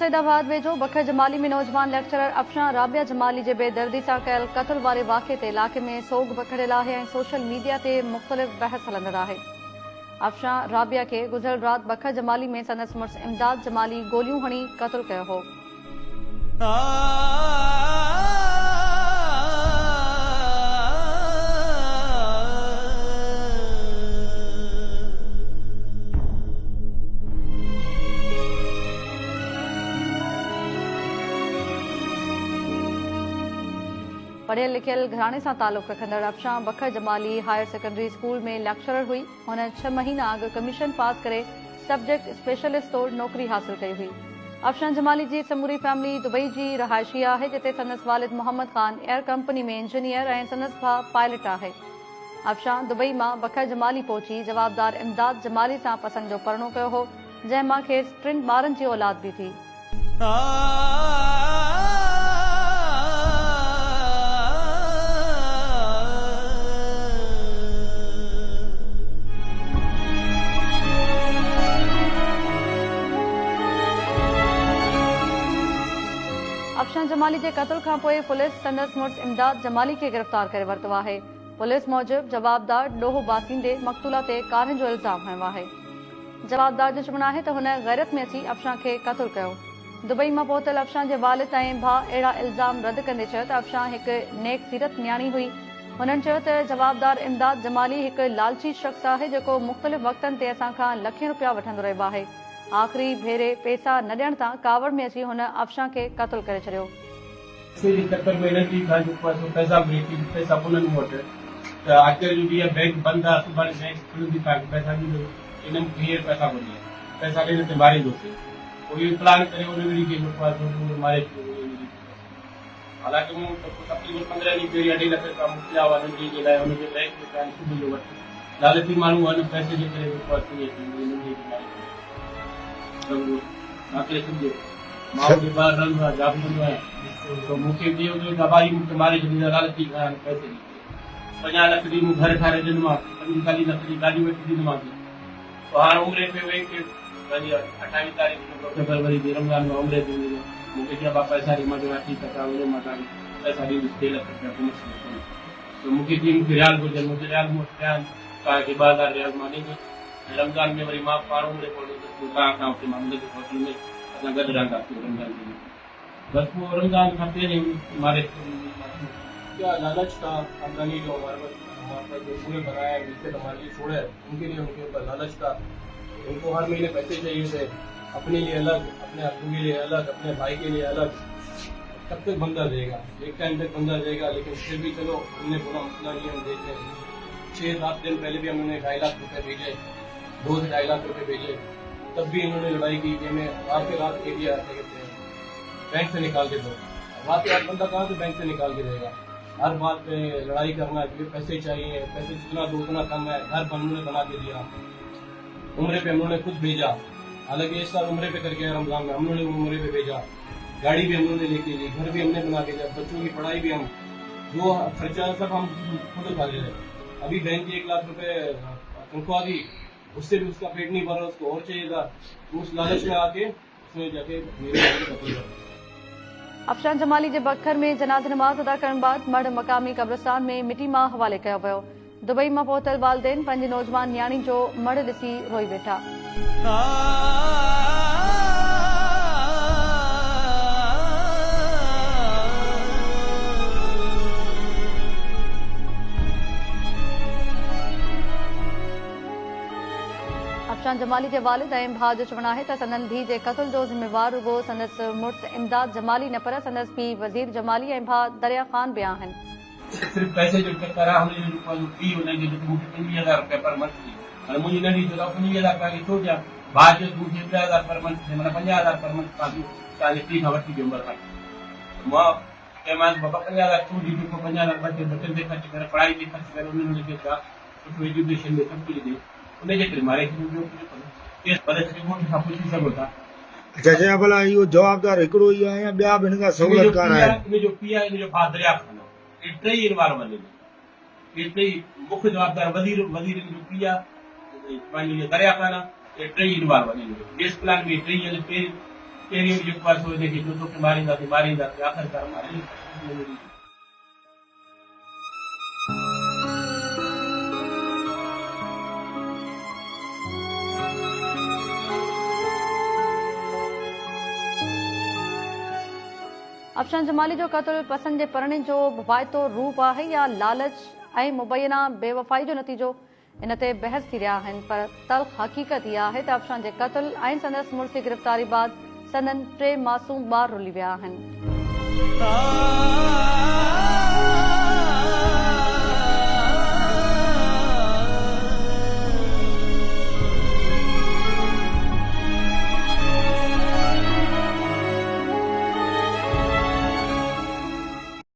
सईदाबाद वेझो बखर जमाली में नौजवान लेक्चरर अफशां राबिया जमाली जे बेदर्दी सां कयल क़त्ल वारे वाक़े ते इलाक़े में सोग बखड़ियल आहे ऐं सोशल मीडिया ते मुख़्तलिफ़ बहस हलंदड़ आहे। अफशां राबिया खे गुज़िरियल राति बखर जमाली में संदसि मुड़ुस इमदाद जमाली गोलियूं हणी क़त्ल कयो हो। पढ़ियल लिखियल घराने सां ताल्लुक़ रखंदड़ अफशां बखर जमाली हायर सेकेंडरी स्कूल में लेक्चरर हुई। हुन 6 महीना अॻु कमीशन पास करे सब्जेक्ट स्पेशलिस्ट तौर नौकरी हासिल कई हुई। अफशां जमाली जी समूरी फैमिली दुबई जी रहायशी आहे, जिते संदसि वालिद मोहम्मद ख़ान एयर कंपनी में इंजीनियर ऐं संदसि भाउ पायलट आहे। अफशां दुबई मां बखर जमाली पहुची जवाबदार इमदाद जमाली सां पसंदि जो परिणो कयो हो, जंहिं मां खेसि 3 ॿारनि जी औलाद बि थी। अफशां जमाली जे क़त्ल खां पोइ पुलिस संदसि मुड़ुस इमदाद जमाली खे गिरफ़्तार करे वरितो आहे। पुलिस मूजिबि जवाबदार ॾोह बासींदे मक़तूला ते कारिन जो इल्ज़ाम हयो आहे। जवाबदार जो चवणु आहे त हुन गैरत में अची अफशां खे क़त्ल कयो। दुबई मां पहुतल अफशां जे वालिद ऐं भाउ अहिड़ा इल्ज़ाम रद्द कंदे चयो त अफशां हिकु नेक सीरत न्याणी हुई। हुननि चयो त जवाबदार इमदाद जमाली हिकु लालची शख़्स आहे, जेको मुख़्तलिफ़ वक़्तनि ते असां खां लखें रुपया वठंदो रहियो आहे। आख़िरी भेरे पैसा न ॾियण तां कावड़ में अची हुन अफशां खे क़त्ल करे छॾियो। चक्कर में इन्हनि जी पैसा पैसा पुननि वटि त आख़िर जो ॾींहुं बैंक बंदि आहे, सुभाणे बैंक खुलंदी तव्हांखे पैसा ॾींदो। इन्हनि हींअर पैसा घुरिया, पैसा ॾियण ते मारींदोसीं। पोइ इहो प्लान करे उन ॾींहुं खे मारे छॾियो। हालांकि मूं तक़रीबन 15 ॾींहं पहिरीं 2.5 लख रुपया मोकिलिया हुआ हिननि जे लाइ, हुनजे बैंक में सुबुह जो वटि लालची माण्हू आहिनि, पैसे जे करे आख़िर सम्झो माउ जे ॿार रहंदो आहे, जॉब कंदो आहे, तो मूंखे ॾियो दबाई मूंखे मारे छॾींदा लालची खाइण पैसे ॾी। 50 लख ॾी मूं घर ठाहे ॾिनोमांसि, 45 लख जी गाॾी वठी ॾिनोमांसि। तो हाणे उमिरि पे वेही के 28 तारीख़ जो फरवरी जे रमज़ान में उमिरि पे मूंखे चयो बाबा पैसा ॾे। मां चयो ठीकु आहे, तव्हां वञो, मां तव्हांखे पैसा ॾींदुसि 6 लख रुपया कमीशन। तो मूंखे चई मूंखे रियाल घुरिजनि, मूंखे रियाल मूंखे ॾियनि, तव्हांखे 2000 रियाल मां ॾींदुसि। रमज़ान में वरी मां पाण उमिरि पवंदुसि, तव्हां खां हुते मां हुनजे होटल में असां गॾु रहंदासीं रमज़ान में। बस वो रमजान का पहले हमारे क्या लालच था, खानदानी जो हमारे जो पूरे बनाए नीचे हमारे लिए छोड़े, उनके लिए उनके ऊपर लालच था। उनको हर महीने पैसे चाहिए थे, अपने लिए अलग, अपने अब्बू के लिए अलग, अपने भाई के लिए अलग। कब तक बंदा देगा? एक टाइम तक बंदा देगा, लेकिन फिर भी चलो हमने पूरा मसला नहीं हम देख रहे। 6-7 दिन पहले भी हमने 2.5 लाख रुपए भेजे, 2 से 2.5 लाख रुपए भेजे, तब भी इन्होंने लड़ाई की कि हमें रात के रात दे दिया, बैंक से निकाल के दो। रात रात बंदा कहाँ से बैंक से निकाल के देगा? हर बात पे लड़ाई करना है, क्योंकि पैसे चाहिए, पैसे जितना दो उतना कम है। घर उन्होंने बना के दिया, उम्रे पे उन्होंने खुद भेजा। हालांकि इस साल उम्रे पे करके रमजान में हमने उम्रे पे भेजा, गाड़ी भी हमने लेके ली, घर भी हमने बना के दिया, बच्चों की पढ़ाई भी हम, जो खर्चा सब हम खुद उठा ले रहे। अभी बहन की 1 लाख रुपए तनख्वाह दी, उससे भी उसका पेट नहीं भरा, उसको और चाहिए था। उस लालच में आके उसने जाके मेरे कत्ल कर। अफशां जमाली जे बखर में जनाज़ नमाज़ अदा करण बाद मढ़ मकामी कब्रिस्तान में मिटी मां हवाले कयो वियो। दुबई मां पहुतल वालिदैन पंहिंजी नौजवान न्याणी जो मढ़ ॾिसी रोई वेठा। अफशां जमाली जे वालिद ऐं भाउ जो चवणु आहे त संदन धीउ जे क़त्ल जो ज़िम्मेवार रुगो संदसि मुड़ुस इमदाद जमाली न पर संदसि पीउ वज़ीर जमाली ऐं भाउ दरिया ख़ान बि आहिनि। सिर्फ पैसे जो चक्कर आहे, हुनजो फी हुनजी मूंखे 25,000 रुपया पर मंथ दी। हाणे मुंहिंजी नंढी चयो 25,000 तव्हांखे छो ॾियां? भाउ चयो मूंखे 2,000 पर मंथ ॾे, माना 50,000 पर मंथ तव्हांजे फी खां वठी ॾियो उमिरि खां। मां चयोमांसि बाबा 50,000 छो ॾी? 50,000 बचनि ते ख़र्च करे, पढ़ाई ते ख़र्च करे, उन्हनि खे छा सुठो एजुकेशन में सभु कुझु ॾे, उनजे करे मारे छॾियो। भले घोट खां पुछी सघो था। अच्छा जय भला इहो जवाबदार हिकिड़ो ई आहे या ॿिया बि हिन खां सहूलियत कान आहे? इनजो पीउ आहे, इनजो भाउ दरिया ख़ान आहे। ये टई इनवाल्व आहिनि, ये टई मुख्य जवाबदार वज़ीर इनजो पीउ आहे, पंहिंजो दरिया ख़ान आहे। ये टई इनवाल्व आहिनि, बेस प्लान में टई आहिनि। पहिरीं बि जेको आहे सो हिनखे जो तोखे मारींदासीं आख़िरकार मारे अफशान जमाली जो क़त्ल पसंद जे परणे जो भवाइतो रूप आहे या लालच ऐं मुबैना बेवफ़ाई जो नतीजो? इन ते बहस थी रहिया आहिनि, पर तल्ख़ हक़ीक़त इहा आहे त अफशान जे क़त्ल ऐं संदसि मुड़ुस जी गिरफ़्तारी बाद संदनि 3 मासूम ॿार रुली विया आहिनि।